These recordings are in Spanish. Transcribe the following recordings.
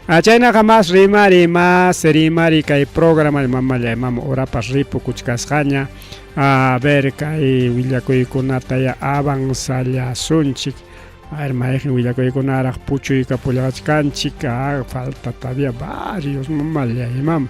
Chaynaqa más rimari kay programa mamalla mama orapas ripu kuchkasqaña a ver kay willakuykunata ya avanzalla sunchik. A ver, manejen willakuykunaraq puchuyka pullachkanchik, falta todavía varios mamalla imam.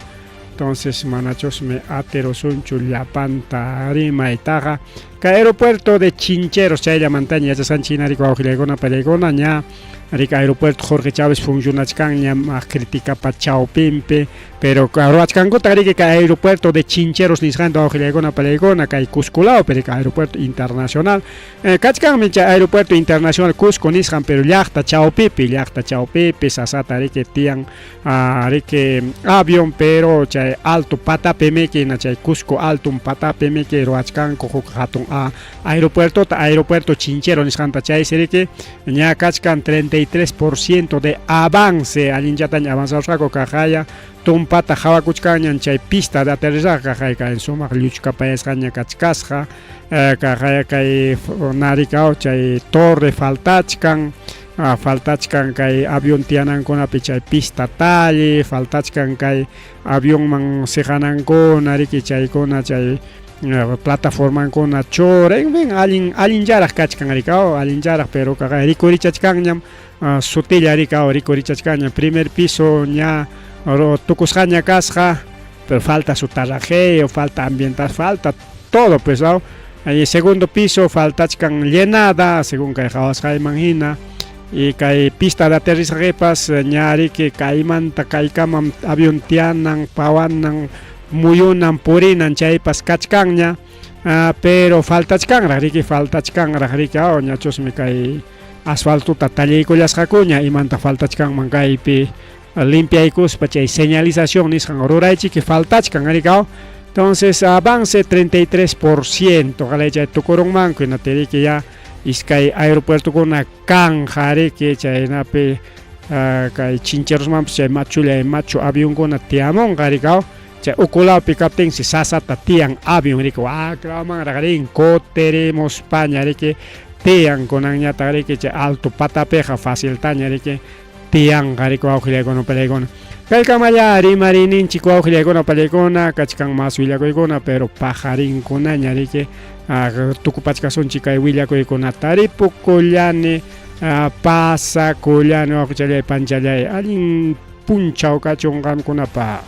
Entonces manachos me atero sunchu llapanta rimaytaqa ka aeropuerto de Chincheros chaylla montaña ya sanchinariku awqilaykuna pallaykuna ña Rica aeropuerto Jorge Chávez funcionachkan más crítica pa Chaupimpe, pero Roachcanguta que aeropuerto de Chincheros nisjando Auxilegona Palegona, que Cusculao, pero aeropuerto internacional. Kachkan aeropuerto internacional Cusco nisjan, pero yachta Chaupipi, sasata rique tian, rique avión, pero chay alto patapemeke, na chay Cusco alto un patapemeke, Roachcan cojo hatun aeropuerto Chincheros nisjanta chay serike, ña kachkan 33% de avance alinjatañ avanzado cajaya tumpata jawakuchkañan chay pista de aterrizaje cajaya en suma luchka paescaña kachkasja cajaya kay narikao chay torre faltachkan kay avión tianankuna chay pista talle faltachkan kay avión man sejanankuna riki chaykuna chay plataforma con chora en alin yarak kachkan rikao alin yarak pero kaga rikorichachkan sotilla rikao rikorichachkan primer piso ña tukusjaña kasja pero falta su tarrajeo falta ambiental falta todo pues ¿no? Segundo piso faltachkan llenada según kay jawasja imagina y kay pista de aterrizaje pas ñari que kaymanta kaykamam avión tianan pawanan muyunan purinan chaypas kachkanña pero faltachkan riki ñachos me kay asfaltuta tallaykullasqakuña imanta faltachkan man kaypi limpiaykuspa chay señalización nisqan ruraychik que faltachkan rikao entonces avance 33% qalay chay tukurunmanku natiriki ya iskay aeropuerto kuna kanja riki chaynapi kay Chincherosmanpas chay machu avión kuna tiamonqa rikao ukulao picapten si sasata tian avión rico claman ragarin coteremos paña rike tian con añata rike alto patapeja fácil taña rike tian rico auxilegono pelegono calcamaya rimarinin chico auxilegono pelegona kachkan más villagoigona pero pajarin con aña rike tukupachkason chica villagoigona taripu collane pasa collane auxile panchale alin punchao kachongan con apa